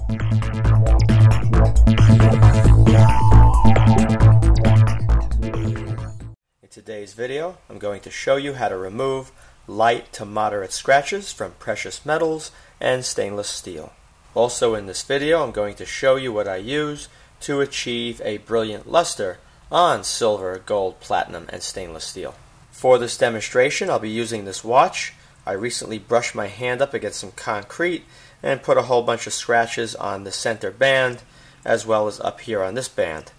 In today's video, I'm going to show you how to remove light to moderate scratches from precious metals and stainless steel. Also in this video, I'm going to show you what I use to achieve a brilliant luster on silver, gold, platinum, and stainless steel. For this demonstration, I'll be using this watch. I recently brushed my hand up against some concrete and put a whole bunch of scratches on the center band as well as up here on this band.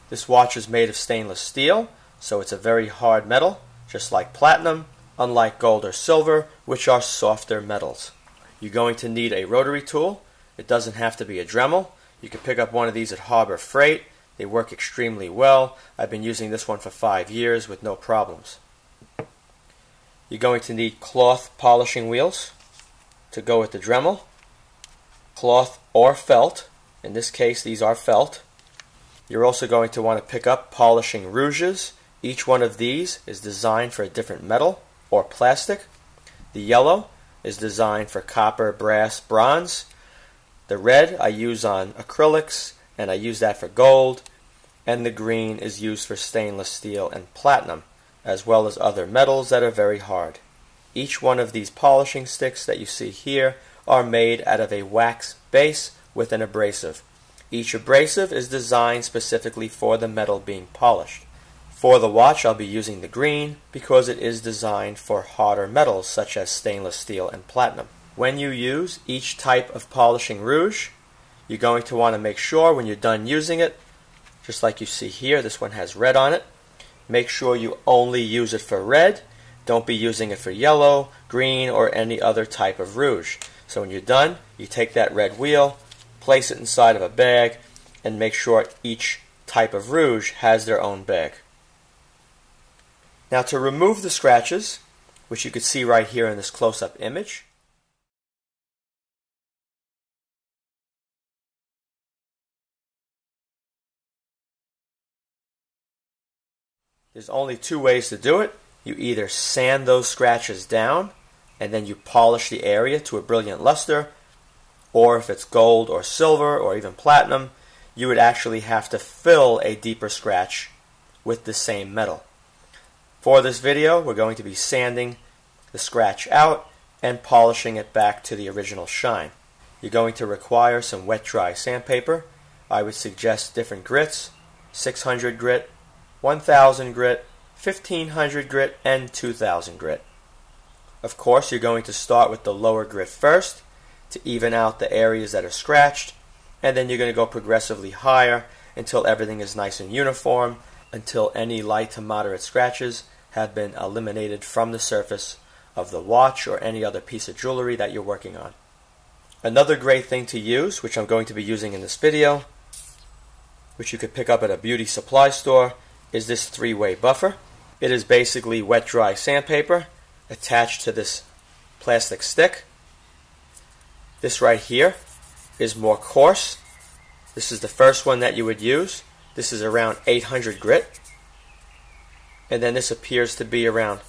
This watch is made of stainless steel, so it's a very hard metal, just like platinum, unlike gold or silver, which are softer metals. You're going to need a rotary tool. It doesn't have to be a Dremel. You can pick up one of these at Harbor Freight. They work extremely well. I've been using this one for 5 years with no problems. You're going to need cloth polishing wheels to go with the Dremel. Cloth or felt. In this case, these are felt. You're also going to want to pick up polishing rouges. Each one of these is designed for a different metal or plastic. The yellow is designed for copper, brass, bronze. The red I use on acrylics, and I use that for gold. And the green is used for stainless steel and platinum, as well as other metals that are very hard. Each one of these polishing sticks that you see here are made out of a wax base with an abrasive. Each abrasive is designed specifically for the metal being polished. For the watch, I'll be using the green because it is designed for harder metals such as stainless steel and platinum. When you use each type of polishing rouge, you're going to want to make sure when you're done using it, just like you see here, this one has red on it, make sure you only use it for red. Don't be using it for yellow, green, or any other type of rouge. So when you're done, you take that red wheel, place it inside of a bag, and make sure each type of rouge has their own bag. Now to remove the scratches, which you can see right here in this close-up image, there's only two ways to do it. You either sand those scratches down and then you polish the area to a brilliant luster, or if it's gold or silver or even platinum, you would actually have to fill a deeper scratch with the same metal. For this video, we're going to be sanding the scratch out and polishing it back to the original shine. You're going to require some wet dry sandpaper. I would suggest different grits: 600 grit, 1000 grit, 1500 grit, and 2000 grit. Of course, you're going to start with the lower grit first to even out the areas that are scratched, and then you're going to go progressively higher until everything is nice and uniform, until any light to moderate scratches have been eliminated from the surface of the watch or any other piece of jewelry that you're working on. Another great thing to use, which I'm going to be using in this video, which you could pick up at a beauty supply store, is this three-way buffer. It is basically wet dry sandpaper attached to this plastic stick. This right here is more coarse. This is the first one that you would use. This is around 800 grit. And then this appears to be around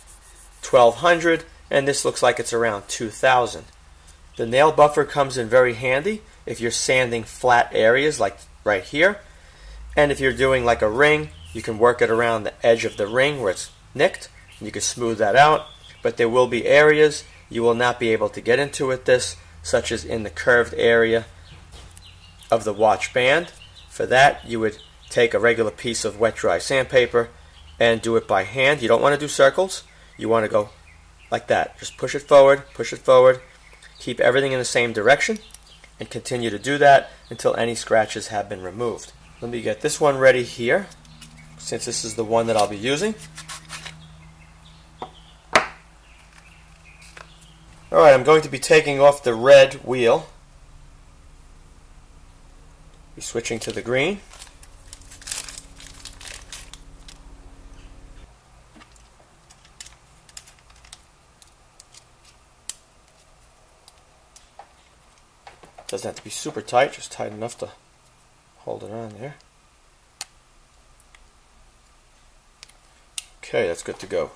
1200, and this looks like it's around 2000. The nail buffer comes in very handy if you're sanding flat areas like right here. And if you're doing like a ring, you can work it around the edge of the ring where it's nicked, and you can smooth that out. But there will be areas you will not be able to get into with this, such as in the curved area of the watch band. For that, you would take a regular piece of wet dry sandpaper and do it by hand. You don't want to do circles. You want to go like that. Just push it forward, keep everything in the same direction, and continue to do that until any scratches have been removed. Let me get this one ready here, since this is the one that I'll be using. Alright, I'm going to be taking off the red wheel. Be switching to the green. Doesn't have to be super tight, just tight enough to hold it on there. Okay, that's good to go.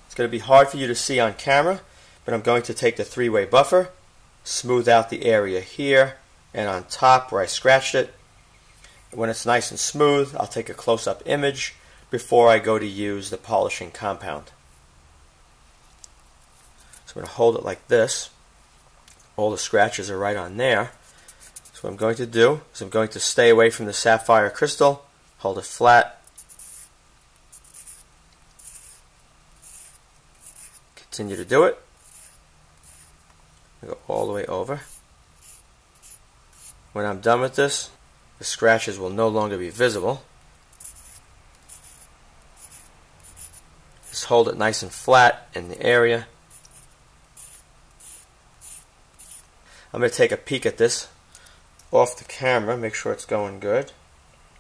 It's going to be hard for you to see on camera, but I'm going to take the three-way buffer smooth out the area here and on top where I scratched it. When it's nice and smooth, I'll take a close-up image before I go to use the polishing compound. So I'm going to hold it like this. All the scratches are right on there. So what I'm going to do is I'm going to stay away from the sapphire crystal, hold it flat, continue to do it. Go all the way over. When I'm done with this, the scratches will no longer be visible. Just hold it nice and flat in the area. I'm going to take a peek at this off the camera, make sure it's going good.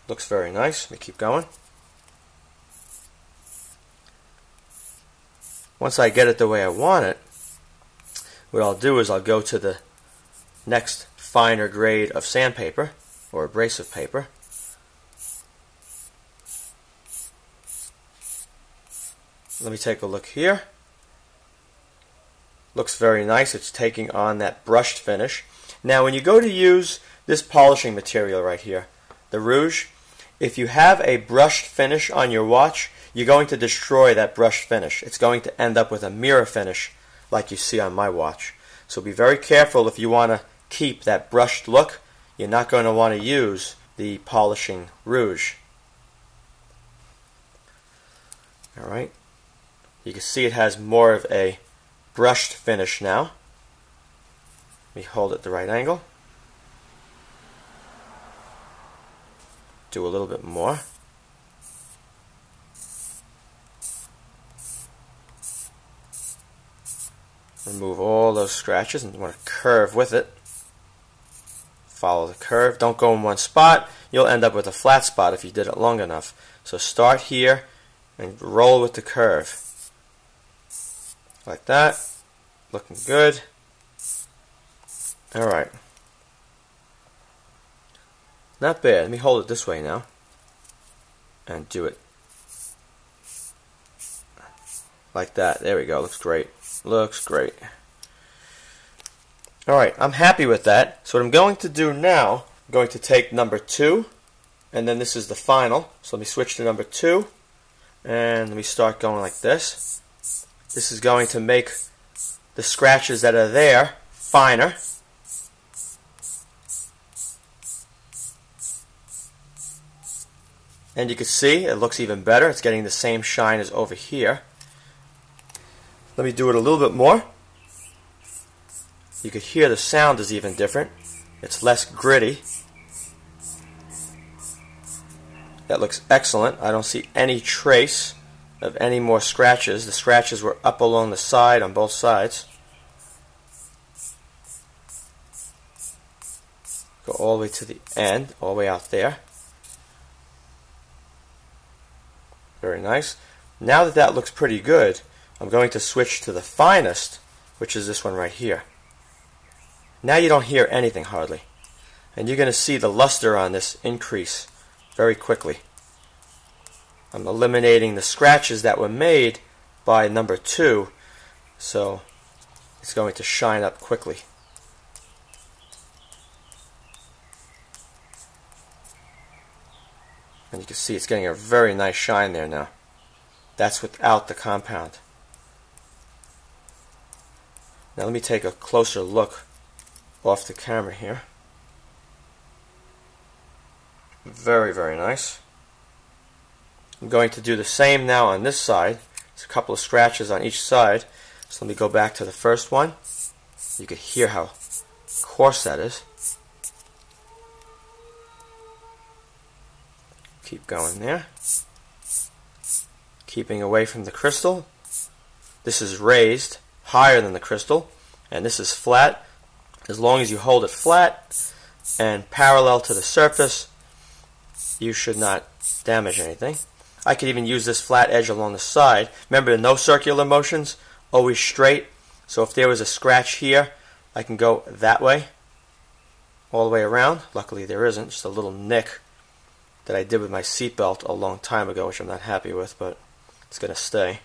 Looks very nice. Let me keep going. Once I get it the way I want it, what I'll do is I'll go to the next finer grade of sandpaper or abrasive paper. Let me take a look here. Looks very nice. It's taking on that brushed finish. Now when you go to use this polishing material right here, the rouge, if you have a brushed finish on your watch, you're going to destroy that brushed finish. It's going to end up with a mirror finish like you see on my watch. So be very careful if you want to keep that brushed look. You're not going to want to use the polishing rouge. Alright, you can see it has more of a brushed finish now. Let me hold it at the right angle. Do a little bit more. Remove all those scratches, and you want to curve with it. Follow the curve. Don't go in one spot. You'll end up with a flat spot if you did it long enough. So start here and roll with the curve. Like that. Looking good. Alright. Not bad. Let me hold it this way now. And do it. Like that. There we go. Looks great. Looks great. Alright, I'm happy with that. So what I'm going to do now, I'm going to take number 2, and then this is the final. So let me switch to number 2, and let me start going like this. This is going to make the scratches that are there finer. And you can see it looks even better. It's getting the same shine as over here. Let me do it a little bit more. You can hear the sound is even different. It's less gritty. That looks excellent. I don't see any trace of any more scratches. The scratches were up along the side on both sides. Go all the way to the end, all the way out there. Very nice. Now that that looks pretty good, I'm going to switch to the finest, which is this one right here. Now you don't hear anything hardly. And you're going to see the luster on this increase very quickly. I'm eliminating the scratches that were made by number 2, so it's going to shine up quickly. And you can see it's getting a very nice shine there now. That's without the compound. Now let me take a closer look off the camera here. Very, very nice. I'm going to do the same now on this side. There's a couple of scratches on each side. So let me go back to the first one. You can hear how coarse that is. Keep going there. Keeping away from the crystal. This is raised higher than the crystal, and this is flat. As long as you hold it flat and parallel to the surface, you should not damage anything. I could even use this flat edge along the side. Remember, no circular motions, always straight. So if there was a scratch here, I can go that way, all the way around. Luckily there isn't, just a little nick that I did with my seatbelt a long time ago, which I'm not happy with, but it's going to stay.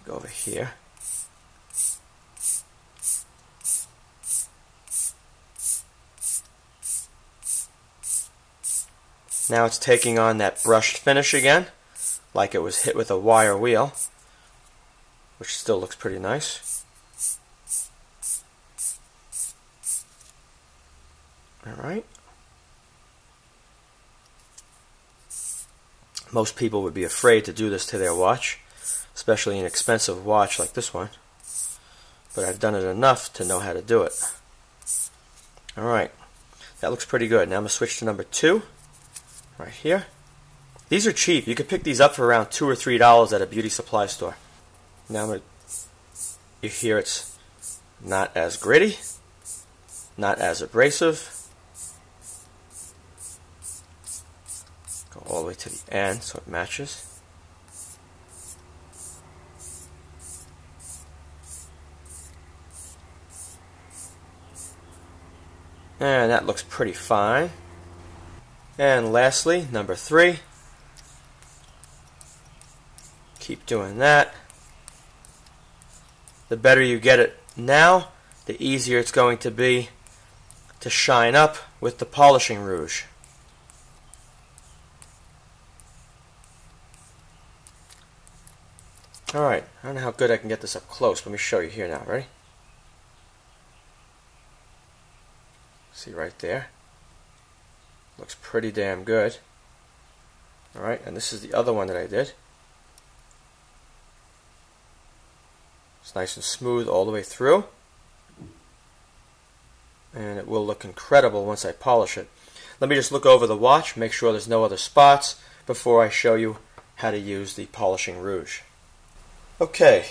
Go over here. Now it's taking on that brushed finish again, like it was hit with a wire wheel, which still looks pretty nice. Alright. Most people would be afraid to do this to their watch, especially an expensive watch like this one. But I've done it enough to know how to do it. Alright, that looks pretty good. Now I'm going to switch to number 2, right here. These are cheap. You can pick these up for around $2 or $3 at a beauty supply store. Now you hear it's not as gritty, not as abrasive. Go all the way to the end so it matches. And that looks pretty fine. And lastly, number 3. Keep doing that. The better you get it now, the easier it's going to be to shine up with the polishing rouge. Alright, I don't know how good I can get this up close. Let me show you here now. Ready? See right there? Looks pretty damn good. Alright, and this is the other one that I did. It's nice and smooth all the way through. And it will look incredible once I polish it. Let me just look over the watch, make sure there's no other spots before I show you how to use the polishing rouge. Okay,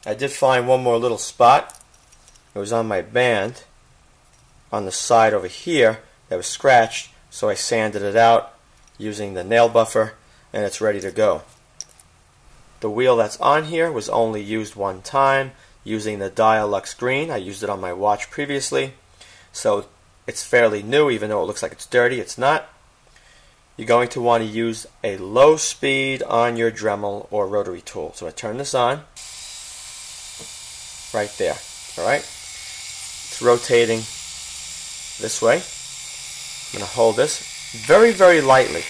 I did find one more little spot. It was on my band on the side over here that was scratched, so I sanded it out using the nail buffer and it's ready to go. The wheel that's on here was only used one time using the Dialux green. I used it on my watch previously, so it's fairly new. Even though it looks like it's dirty, it's not. You're going to want to use a low speed on your Dremel or rotary tool. So I turn this on right there. Alright? It's rotating this way. I'm going to hold this very, very lightly.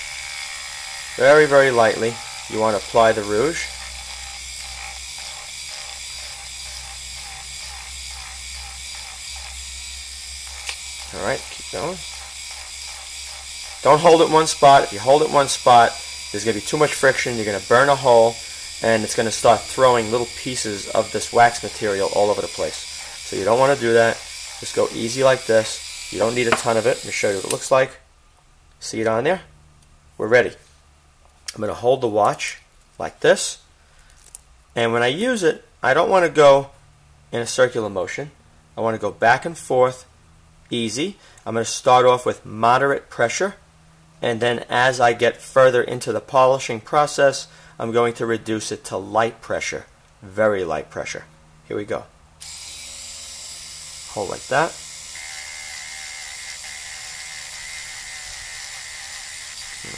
Very, very lightly. You want to apply the rouge. Alright, keep going. Don't hold it one spot. If you hold it one spot, there's going to be too much friction. You're going to burn a hole, and it's going to start throwing little pieces of this wax material all over the place. So you don't want to do that. Just go easy like this. You don't need a ton of it. Let me show you what it looks like. See it on there? We're ready. I'm going to hold the watch like this. And when I use it, I don't want to go in a circular motion. I want to go back and forth easy. I'm going to start off with moderate pressure. And then as I get further into the polishing process, I'm going to reduce it to light pressure. Very light pressure. Here we go. Hold like that.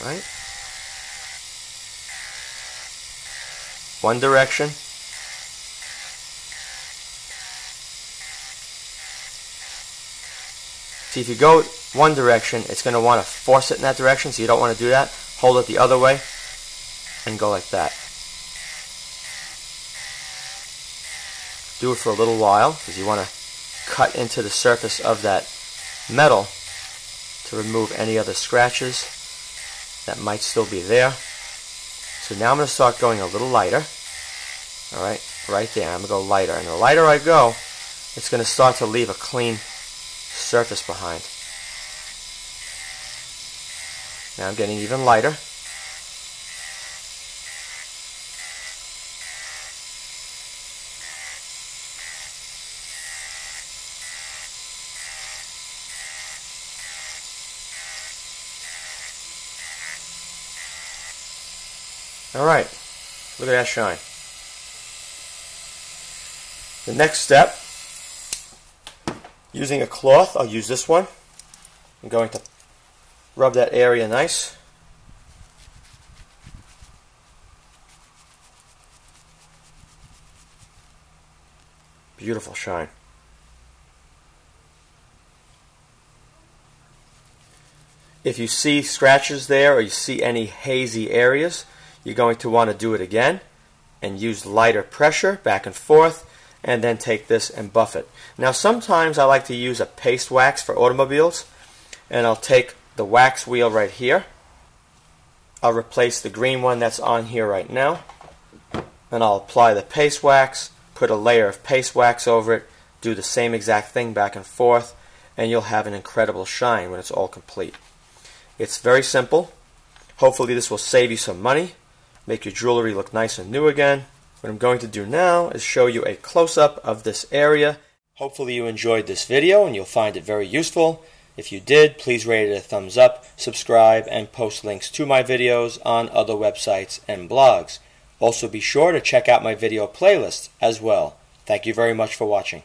Alright. One direction. See, if you go one direction, it's going to want to force it in that direction, so you don't want to do that. Hold it the other way and go like that. Do it for a little while because you want to cut into the surface of that metal to remove any other scratches that might still be there. So now I'm going to start going a little lighter. Alright, right there. I'm going to go lighter. And the lighter I go, it's going to start to leave a clean surface behind. Now I'm getting even lighter. Alright, look at that shine. The next step, using a cloth, I'll use this one. I'm going to rub that area nice. Beautiful shine. If you see scratches there or you see any hazy areas, you're going to want to do it again and use lighter pressure back and forth, and then take this and buff it. Now sometimes I like to use a paste wax for automobiles, and I'll take the wax wheel right here. I'll replace the green one that's on here right now, and I'll apply the paste wax, put a layer of paste wax over it, do the same exact thing back and forth, and you'll have an incredible shine when it's all complete. It's very simple. Hopefully this will save you some money, make your jewelry look nice and new again. What I'm going to do now is show you a close-up of this area. Hopefully you enjoyed this video and you'll find it very useful. If you did, please rate it a thumbs up, subscribe, and post links to my videos on other websites and blogs. Also be sure to check out my video playlist as well. Thank you very much for watching.